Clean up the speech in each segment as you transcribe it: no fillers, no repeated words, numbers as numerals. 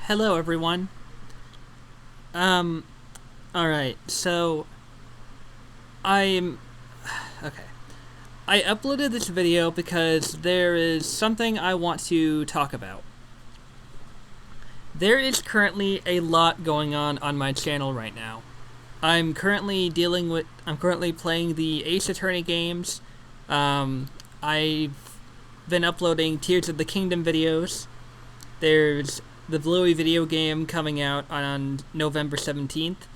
Hello, everyone. Um, alright, so I'm. Okay. I uploaded this video because there is something I want to talk about. There is currently a lot going on my channel right now. I'm currently playing the Ace Attorney games. I've been uploading Tears of the Kingdom videos. There's the Bluey video game coming out on November 17th.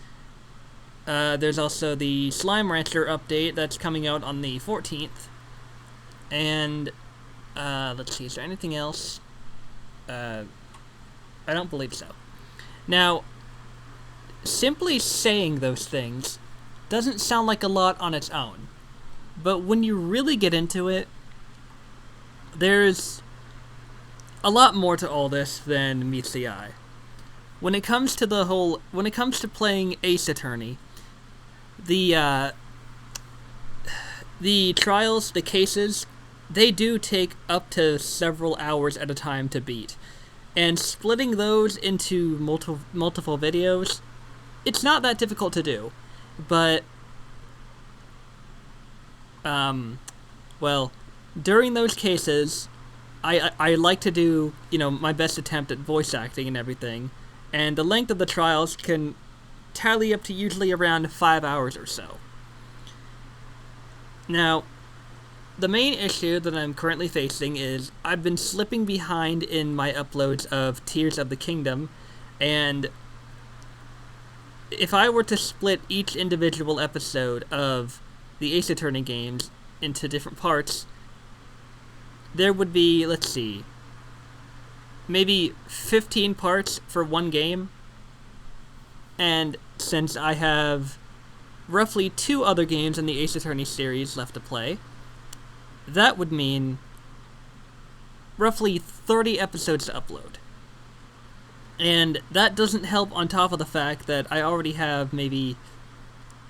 There's also the Slime Rancher update that's coming out on the 14th. And, let's see, is there anything else? I don't believe so. Now, simply saying those things doesn't sound like a lot on its own. But when you really get into it, there's a lot more to all this than meets the eye. When it comes to playing Ace Attorney, the trials, the cases, they do take up to several hours at a time to beat. And splitting those into multiple videos, it's not that difficult to do. But, well, during those cases, I like to do, my best attempt at voice acting and everything, and the length of the trials can tally up to usually around 5 hours or so. Now, the main issue that I'm currently facing is I've been slipping behind in my uploads of Tears of the Kingdom, and if I were to split each individual episode of the Ace Attorney games into different parts, there would be, let's see, maybe 15 parts for one game. And since I have roughly 2 other games in the Ace Attorney series left to play, that would mean roughly 30 episodes to upload. And that doesn't help on top of the fact that I already have maybe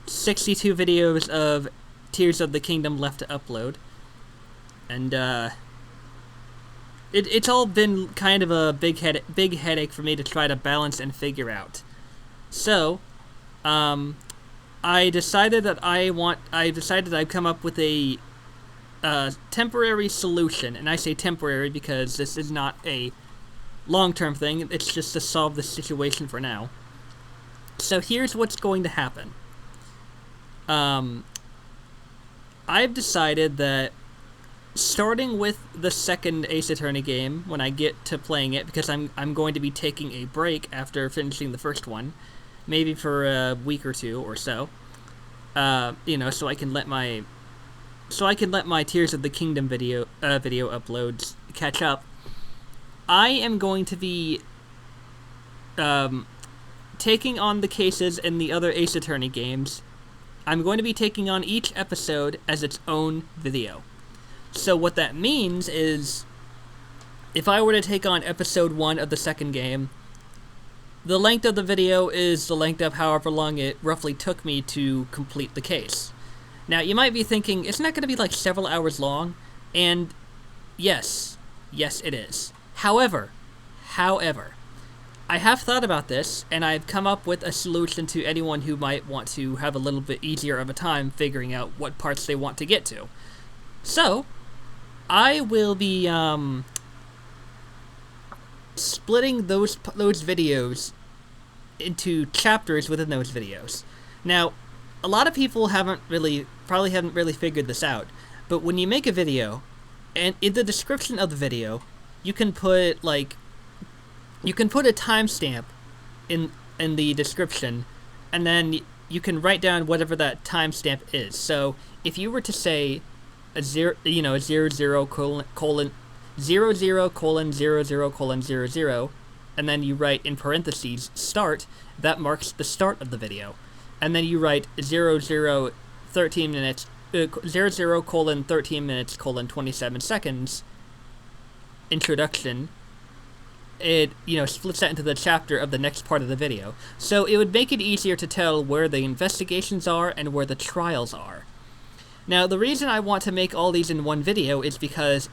62 videos of Tears of the Kingdom left to upload. And, It's all been kind of a big headache for me to try to balance and figure out. So, I decided I'd come up with a temporary solution, and I say temporary because this is not a long-term thing, it's just to solve the situation for now. So here's what's going to happen. I've decided that starting with the second Ace Attorney game, when I get to playing it, because I'm going to be taking a break after finishing the first one, maybe for a week or 2 or so, so I can let my Tears of the Kingdom video uploads catch up. I am going to be taking on the cases in the other Ace Attorney games. I'm going to be taking on each episode as its own video. So what that means is, if I were to take on episode 1 of the second game, the length of the video is the length of however long it roughly took me to complete the case. Now, you might be thinking, isn't that going to be like several hours long? And yes, it is. However, I have thought about this, and I've come up with a solution to anyone who might want to have a little bit easier of a time figuring out what parts they want to get to. So, I will be splitting those videos into chapters within those videos. Now, a lot of people probably haven't really figured this out, but when you make a video, and in the description of the video, you can put a timestamp in the description, and then you can write down whatever that timestamp is. So if you were to say a 00 colon 00:00:00, and then you write in parentheses start, that marks the start of the video. And then you write 00:13 minutes 00:13 minutes 27 seconds introduction. It splits that into the chapter of the next part of the video. So it would make it easier to tell where the investigations are and where the trials are. Now, the reason I want to make all these in one video is because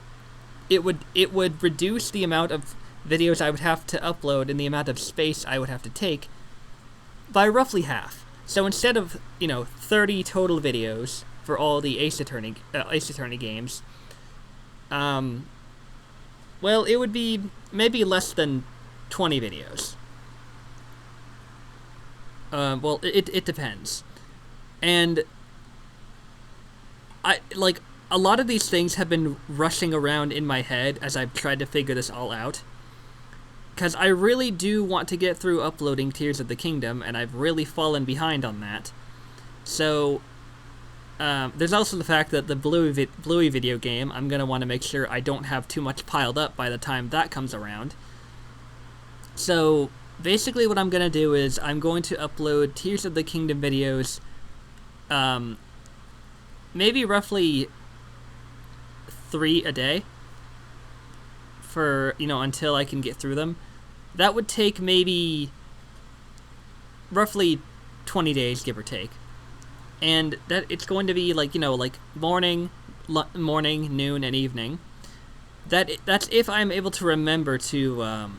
it would reduce the amount of videos I would have to upload and the amount of space I would have to take by roughly half. So instead of, 30 total videos for all the Ace Attorney games, well, it would be maybe less than 20 videos. Well, it depends. And a lot of these things have been rushing around in my head as I've tried to figure this all out. Because I really do want to get through uploading Tears of the Kingdom, and I've really fallen behind on that. So, there's also the fact that the Bluey video game, I'm going to want to make sure I don't have too much piled up by the time that comes around. So, basically what I'm going to do is I'm going to upload Tears of the Kingdom videos, maybe roughly 3 a day for, until I can get through them. That would take maybe roughly 20 days, give or take. And that it's going to be morning, noon, and evening. That's if I'm able to remember to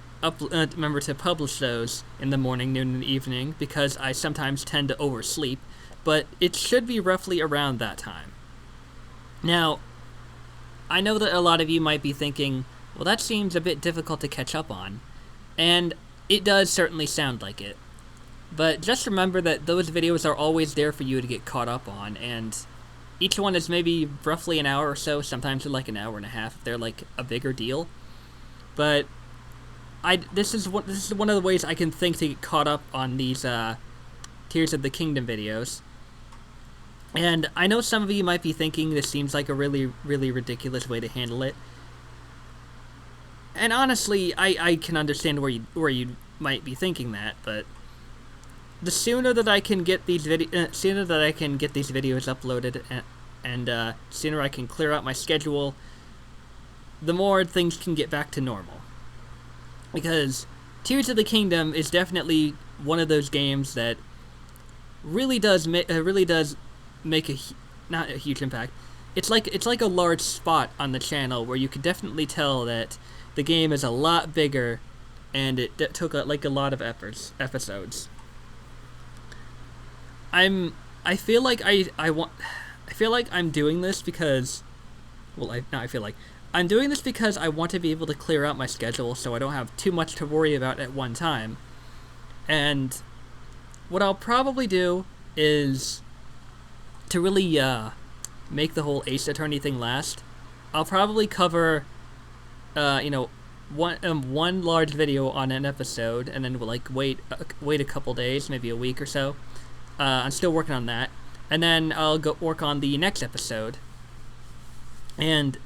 publish those in the morning, noon, and evening, because I sometimes tend to oversleep. But it should be roughly around that time. Now, I know that a lot of you might be thinking, well, that seems a bit difficult to catch up on. And it does certainly sound like it. But just remember that those videos are always there for you to get caught up on, and each one is maybe roughly an hour or so, sometimes like an hour and a half if they're like a bigger deal. But this is one of the ways I can think to get caught up on these Tears of the Kingdom videos. And I know some of you might be thinking this seems like a really, really ridiculous way to handle it. And honestly, I can understand where you might be thinking that, but the sooner that I can get these videos uploaded, and sooner I can clear out my schedule, the more things can get back to normal. Because Tears of the Kingdom is definitely one of those games that really does make not a huge impact. It's like a large spot on the channel where you can definitely tell that the game is a lot bigger, and it took a lot of episodes. I feel like I'm doing this because, I'm doing this because I want to be able to clear out my schedule so I don't have too much to worry about at one time. And what I'll probably do is, to really make the whole Ace Attorney thing last, I'll probably cover one large video on an episode, and then wait a couple days, maybe a week or so. I'm still working on that, and then I'll go work on the next episode, and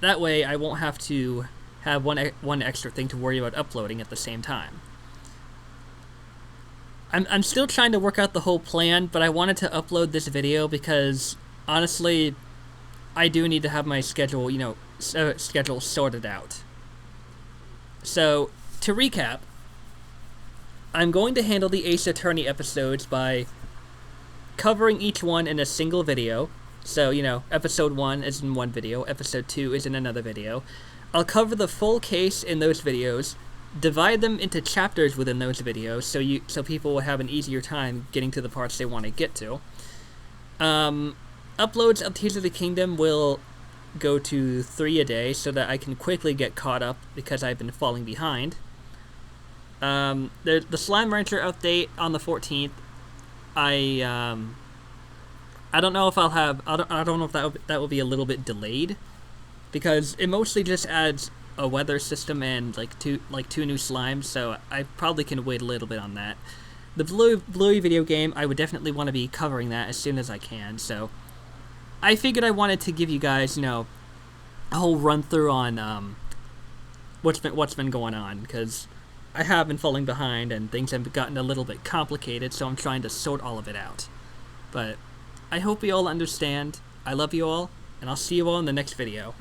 that way I won't have to have one extra thing to worry about uploading at the same time. I'm still trying to work out the whole plan, but I wanted to upload this video because honestly, I do need to have my schedule sorted out. So, to recap, I'm going to handle the Ace Attorney episodes by covering each one in a single video. So, episode 1 is in one video, episode 2 is in another video. I'll cover the full case in those videos, divide them into chapters within those videos, so people will have an easier time getting to the parts they want to get to. Uploads of Tears of the Kingdom will go to 3 a day so that I can quickly get caught up because I've been falling behind. The Slime Rancher update on the 14th, I don't know if I'll have, I don't know if that will be a little bit delayed, because it mostly just adds a weather system and two new slimes, so I probably can wait a little bit on that. The Bluey video game, I would definitely want to be covering that as soon as I can, so I figured I wanted to give you guys, a whole run through on what's been going on, because I have been falling behind and things have gotten a little bit complicated, so I'm trying to sort all of it out. But I hope you all understand. I love you all, and I'll see you all in the next video.